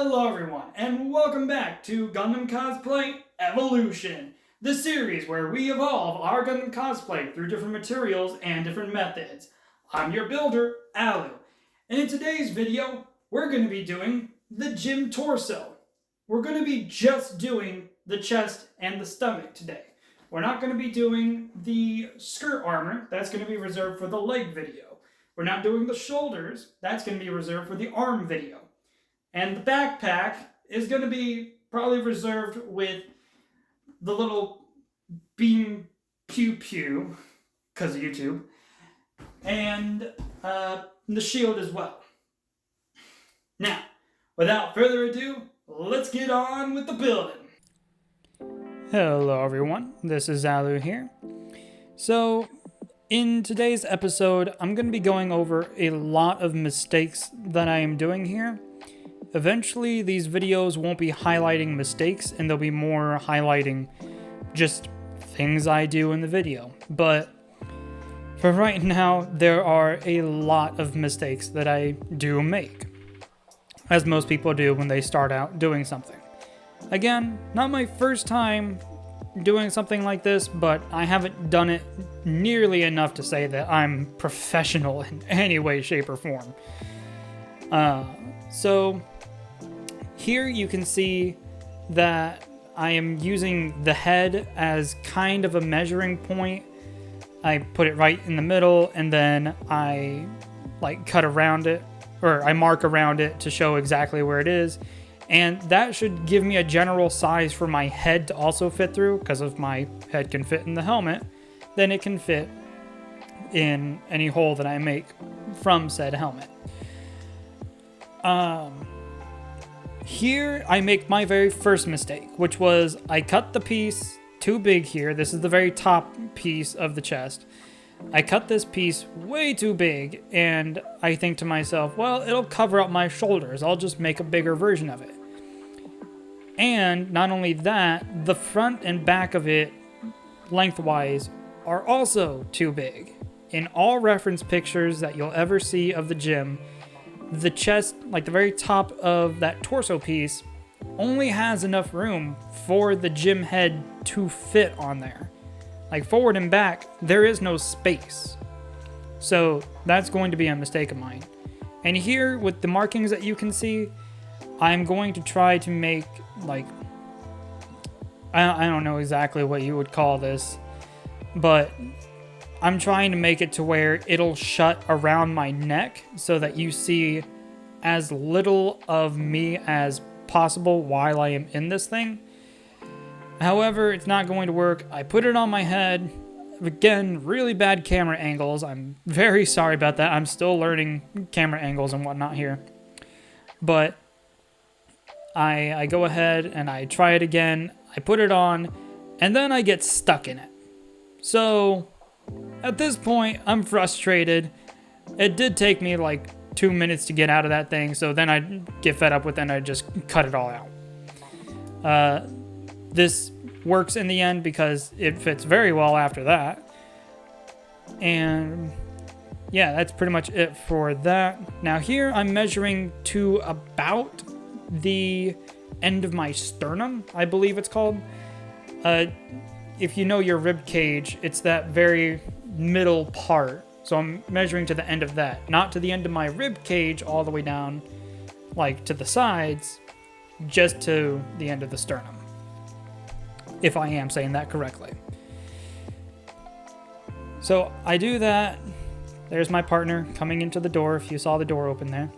Hello everyone, and welcome back to Gundam Cosplay Evolution, the series where we evolve our Gundam cosplay through different materials and different methods. I'm your builder, Alu, and in today's video, we're going to be doing the gym torso. We're going to be just doing the chest and the stomach today. We're not going to be doing the skirt armor, that's going to be reserved for the leg video. We're not doing the shoulders, that's going to be reserved for the arm video. And the backpack is going to be probably reserved with the little beam pew pew, because of YouTube, and the shield as well. Now, without further ado, let's get on with the building. Hello everyone, this is Alu here. So, in today's episode, I'm going to be going over a lot of mistakes that I am doing here. Eventually, these videos won't be highlighting mistakes, and they'll be more highlighting just things I do in the video. But for right now, there are a lot of mistakes that I do make, as most people do when they start out doing something. Again, not my first time doing something like this, but I haven't done it nearly enough to say that I'm professional in any way, shape, or form. So here you can see that I am using the head as kind of a measuring point. I put it right in the middle, and then I cut around it, or I mark around it to show exactly where it is. And that should give me a general size for my head to also fit through, because if my head can fit in the helmet, then it can fit in any hole that I make from said helmet. Here I make my very first mistake, which was I cut the piece too big here. This is the very top piece of the chest. I cut this piece way too big, and I think to myself, well, it'll cover up my shoulders. I'll just make a bigger version of it. And not only that, the front and back of it, lengthwise, are also too big. In all reference pictures that you'll ever see of the gym, the chest, the very top of that torso piece, only has enough room for the gym head to fit on there. Forward and back, there is no space. So that's going to be a mistake of mine. And here, with the markings that you can see, I'm going to try to make, I don't know exactly what you would call this, but I'm trying to make it to where it'll shut around my neck so that you see as little of me as possible while I am in this thing. However, it's not going to work. I put it on my head. Again, really bad camera angles. I'm very sorry about that. I'm still learning camera angles and whatnot here. But I go ahead and I try it again. I put it on, and then I get stuck in it. So at this point, I'm frustrated. It did take me 2 minutes to get out of that thing, so then I get fed up with it and I just cut it all out. This works in the end because it fits very well after that. And yeah, that's pretty much it for that. Now here I'm measuring to about the end of my sternum, I believe it's called. If you know your rib cage, it's that very middle part. So I'm measuring to the end of that, not to the end of my rib cage all the way down, to the sides, just to the end of the sternum. If I am saying that correctly. So I do that. There's my partner coming into the door, if you saw the door open there.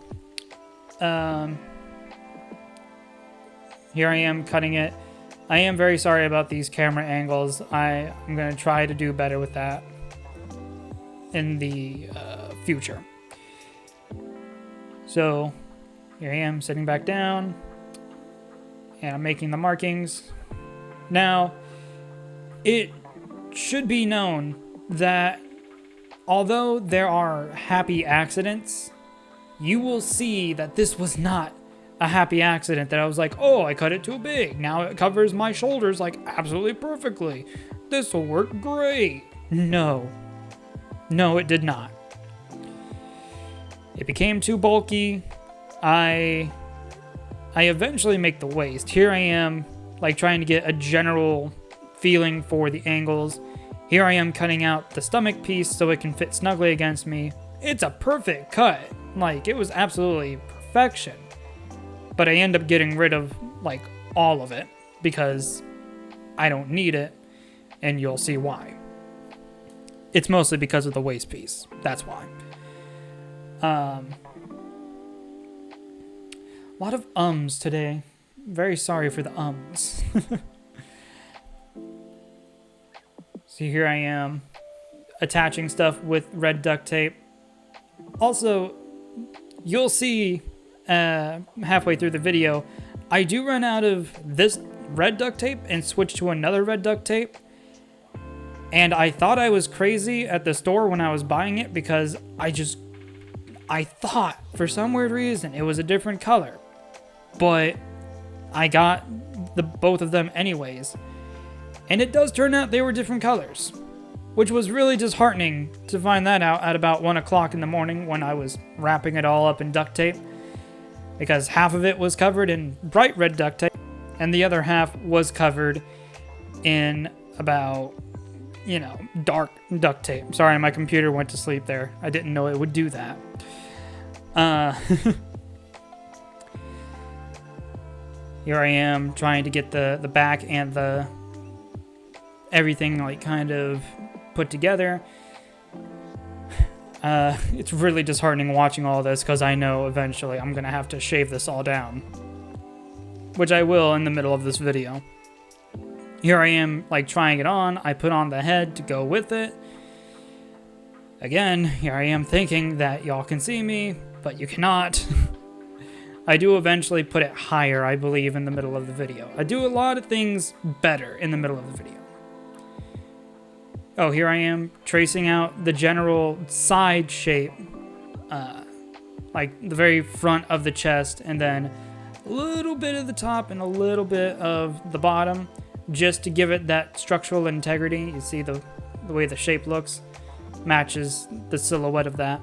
Here I am cutting it. I am very sorry about these camera angles. I'm going to try to do better with that in the future. So here I am sitting back down, and I'm making the markings. Now, it should be known that although there are happy accidents, you will see that this was not a happy accident, that I was like, oh, I cut it too big. Now it covers my shoulders absolutely perfectly. This will work great. No, it did not. It became too bulky. I I eventually make the waist. Here I am, like, trying to get a general feeling for the angles. Here I am cutting out the stomach piece so it can fit snugly against me. It's a perfect cut. Like, it was absolutely perfection. But I end up getting rid of, like, all of it because I don't need it, and you'll see why. It's mostly because of the waist piece. That's why. A lot of ums today. Very sorry for the ums. See, here I am attaching stuff with red duct tape. Also, you'll see halfway through the video, I do run out of this red duct tape and switch to another red duct tape. And I thought I was crazy at the store when I was buying it because I thought for some weird reason it was a different color. But I got both of them anyways. And it does turn out they were different colors, which was really disheartening to find that out at about 1 o'clock in the morning when I was wrapping it all up in duct tape, because half of it was covered in bright red duct tape and the other half was covered in about, dark duct tape. Sorry, my computer went to sleep there. I didn't know it would do that. Here I am trying to get the back and the everything like kind of put together. It's really disheartening watching all this because I know eventually I'm gonna have to shave this all down, which I will in the middle of this video. Here I am like trying it on. I put on the head to go with it. Again, here I am thinking that y'all can see me, but you cannot. I do eventually put it higher, I believe, in the middle of the video. I do a lot of things better in the middle of the video. Oh, here I am tracing out the general side shape, like the very front of the chest, and then a little bit of the top and a little bit of the bottom, just to give it that structural integrity. You see the way the shape looks matches the silhouette of that.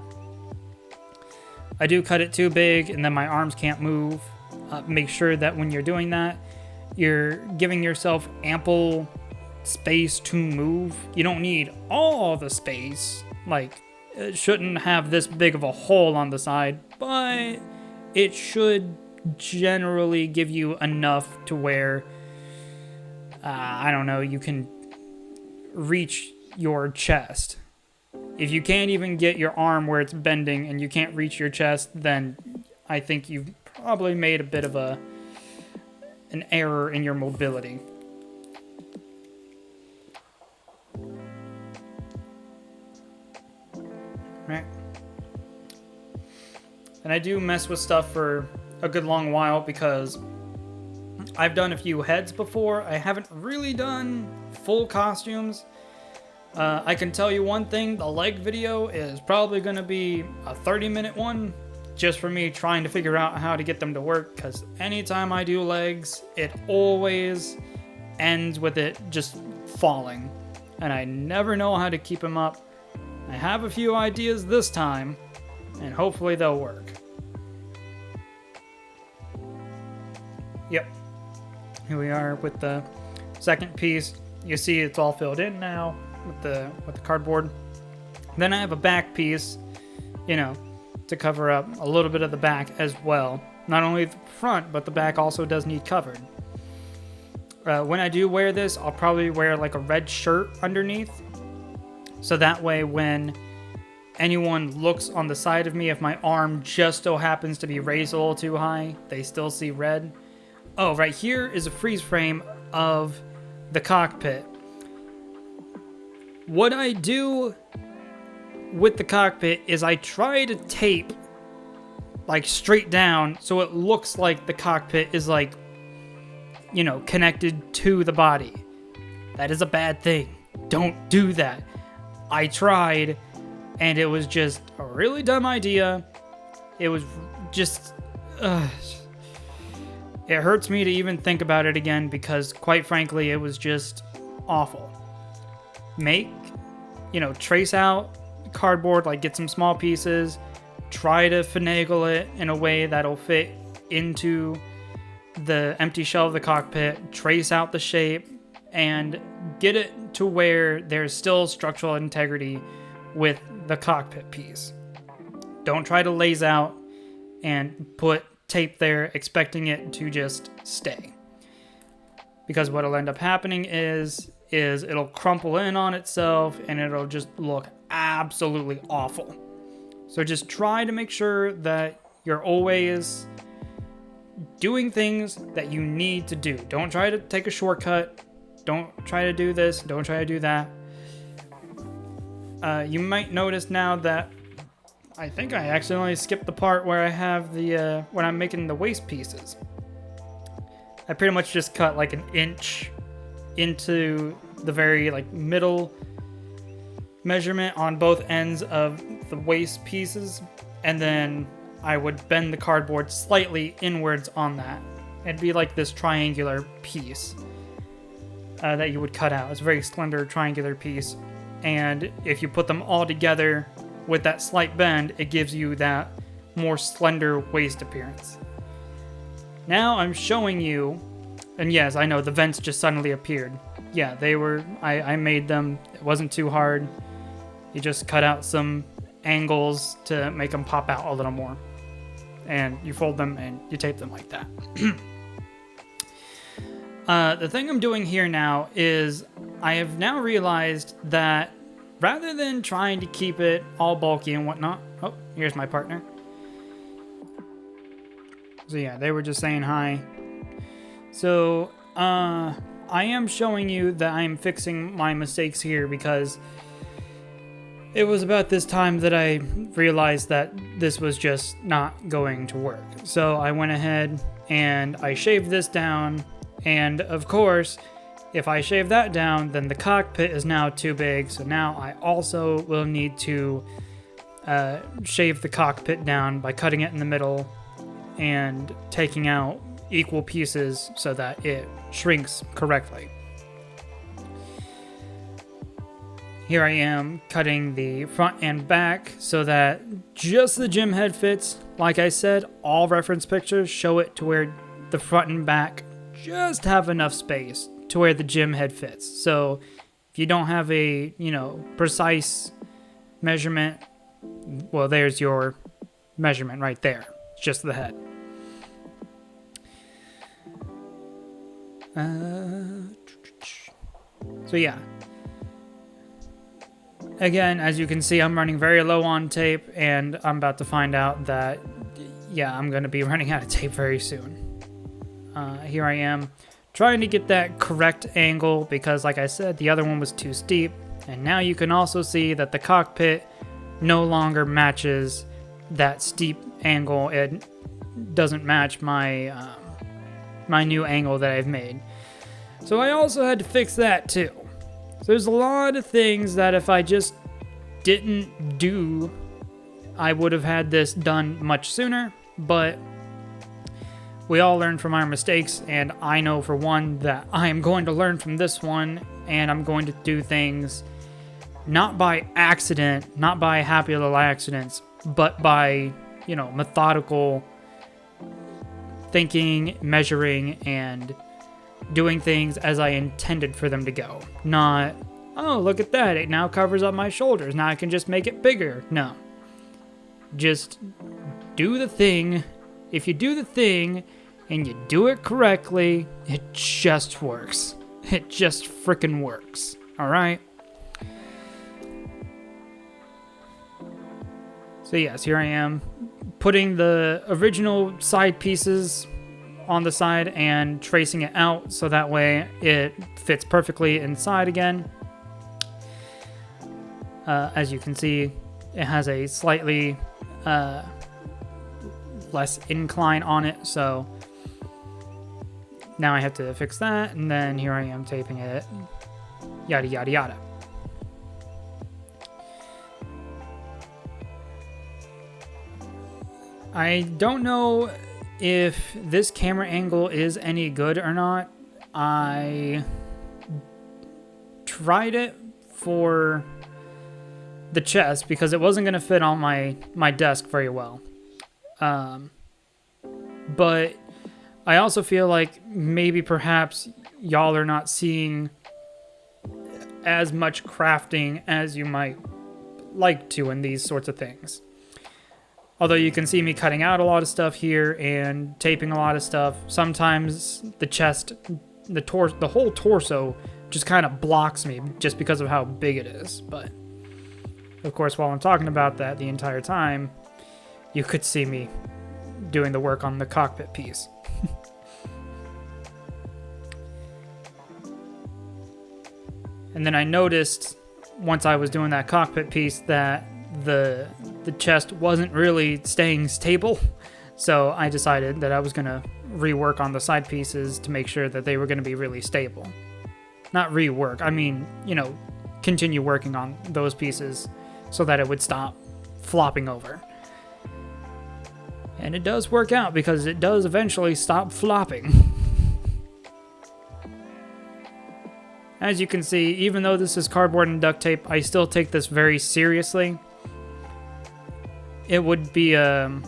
I do cut it too big, and then my arms can't move. Make sure that when you're doing that, you're giving yourself ample space to move. You don't need all the space. Like, it shouldn't have this big of a hole on the side, but it should generally give you enough to where, I don't know, you can reach your chest. If you can't even get your arm where it's bending and you can't reach your chest, then I think you've probably made a bit of an error in your mobility. Right. And I do mess with stuff for a good long while because I've done a few heads before. I haven't really done full costumes. I can tell you one thing, the leg video is probably going to be a 30-minute one, just for me trying to figure out how to get them to work, because anytime I do legs, it always ends with it just falling, and I never know how to keep them up. I have a few ideas this time, and hopefully they'll work. Yep, here we are with the second piece. You see it's all filled in now with the cardboard. Then I have a back piece, to cover up a little bit of the back as well. Not only the front, but the back also does need covered. When I do wear this, I'll probably wear like a red shirt underneath. So that way when anyone looks on the side of me, if my arm just so happens to be raised a little too high, they still see red. Oh, right here is a freeze frame of the cockpit. What I do with the cockpit is I try to tape like straight down so it looks like the cockpit is like, connected to the body. That is a bad thing. Don't do that. I tried, and it was just a really dumb idea. It was just... it hurts me to even think about it again because, quite frankly, it was just awful. Trace out cardboard, like get some small pieces, try to finagle it in a way that'll fit into the empty shell of the cockpit, trace out the shape, and get it to where there's still structural integrity with the cockpit piece. Don't try to laze out and put tape there expecting it to just stay. Because what'll end up happening is it'll crumple in on itself and it'll just look absolutely awful. So just try to make sure that you're always doing things that you need to do. Don't try to take a shortcut. Don't try to do this. Don't try to do that. You might notice now that I think I accidentally skipped the part where I have the when I'm making the waist pieces. I pretty much just cut like an inch into the very like middle measurement on both ends of the waist pieces, and then I would bend the cardboard slightly inwards on that. It'd be like this triangular piece that you would cut out. It's a very slender triangular piece, and if you put them all together with that slight bend, it gives you that more slender waist appearance. Now I'm showing you, and yes, I know the vents just suddenly appeared. Yeah, they were, I made them. It wasn't too hard. You just cut out some angles to make them pop out a little more. And you fold them and you tape them like that. The thing I'm doing here now is I have now realized that rather than trying to keep it all bulky and whatnot, oh, here's my partner. So yeah, they were just saying hi. So, I am showing you that I am fixing my mistakes here because it was about this time that I realized that this was just not going to work. So I went ahead and I shaved this down, and of course, if I shave that down, then the cockpit is now too big, so now I also will need to shave the cockpit down by cutting it in the middle and taking out equal pieces so that it shrinks correctly. Here I am cutting the front and back so that just the gym head fits. Like I said, all reference pictures show it to where the front and back just have enough space to where the gym head fits. So if you don't have a, precise measurement, well, there's your measurement right there. It's just the head. So yeah. Again, as you can see, I'm running very low on tape, and I'm about to find out that, yeah, I'm going to be running out of tape very soon. Here I am, trying to get that correct angle, because like I said, the other one was too steep, and now you can also see that the cockpit no longer matches that steep angle. It doesn't match my my new angle that I've made. So I also had to fix that too. So there's a lot of things that if I just didn't do, I would have had this done much sooner, but we all learn from our mistakes, and I know for one that I am going to learn from this one, and I'm going to do things not by accident, not by happy little accidents, but by, methodical thinking, measuring, and doing things as I intended for them to go. Not, oh, look at that, it now covers up my shoulders, now I can just make it bigger. No. Just do the thing. If you do the thing and you do it correctly, it just works. It just frickin' works. Alright? So yes, here I am, putting the original side pieces on the side and tracing it out so that way it fits perfectly inside again. As you can see, it has a slightly less incline on it, so now I have to fix that, and then here I am taping it, yada yada yada. I don't know if this camera angle is any good or not. I tried it for the chest because it wasn't going to fit on my desk very well. But I also feel like maybe perhaps y'all are not seeing as much crafting as you might like to in these sorts of things. Although you can see me cutting out a lot of stuff here and taping a lot of stuff. Sometimes the chest, the whole torso just kind of blocks me just because of how big it is. But of course, while I'm talking about that the entire time, you could see me doing the work on the cockpit piece. And then I noticed once I was doing that cockpit piece that the chest wasn't really staying stable. So I decided that I was going to rework on the side pieces to make sure that they were going to be really stable. Not rework, I mean, continue working on those pieces so that it would stop flopping over. And it does work out because it does eventually stop flopping. As you can see, even though this is cardboard and duct tape, I still take this very seriously. It would be a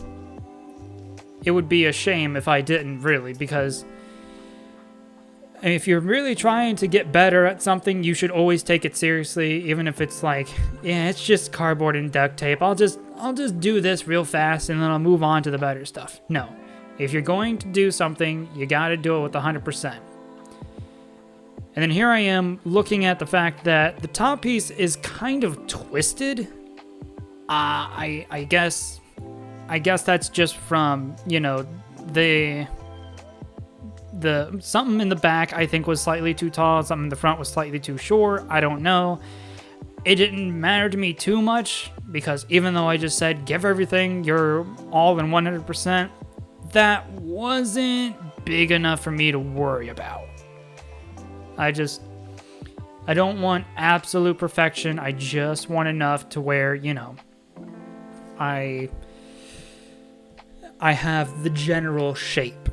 shame if I didn't, really, because if you're really trying to get better at something, you should always take it seriously, even if it's like, yeah, it's just cardboard and duct tape. I'll just do this real fast and then I'll move on to the better stuff. No. If you're going to do something, you got to do it with 100%. And then here I am looking at the fact that the top piece is kind of twisted. I guess that's just from, the something in the back I think was slightly too tall, something in the front was slightly too short. I don't know. It didn't matter to me too much because even though I just said give everything your all in 100%, that wasn't big enough for me to worry about. I don't want absolute perfection. I just want enough to where, I have the general shape.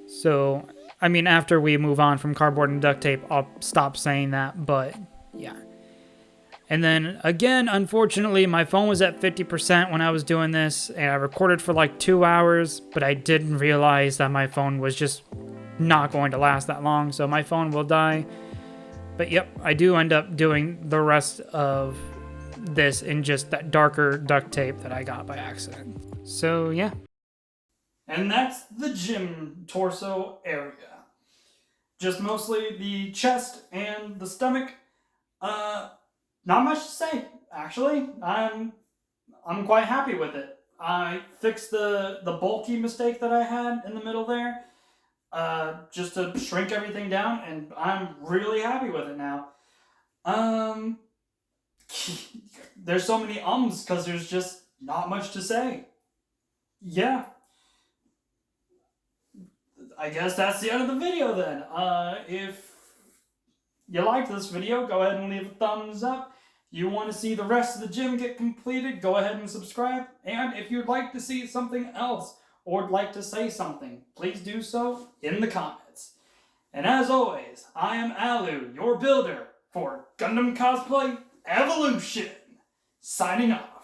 So, I mean, after we move on from cardboard and duct tape, I'll stop saying that, but yeah. And then, again, unfortunately, my phone was at 50% when I was doing this, and I recorded for like 2 hours, but I didn't realize that my phone was just not going to last that long, so my phone will die. But yep, I do end up doing the rest of this in just that darker duct tape that I got by accident. So yeah. And that's the gym torso area. Just mostly the chest and the stomach. Not much to say, actually. I'm quite happy with it. I fixed the bulky mistake that I had in the middle there. Just to shrink everything down, and I'm really happy with it now. There's so many ums because there's just not much to say. Yeah. I guess that's the end of the video then. If you liked this video, go ahead and leave a thumbs up. If you want to see the rest of the gym get completed, go ahead and subscribe. And if you'd like to see something else, or would like to say something, please do so in the comments. And as always, I am Alu, your builder for Gundam Cosplay Evolution. Signing off.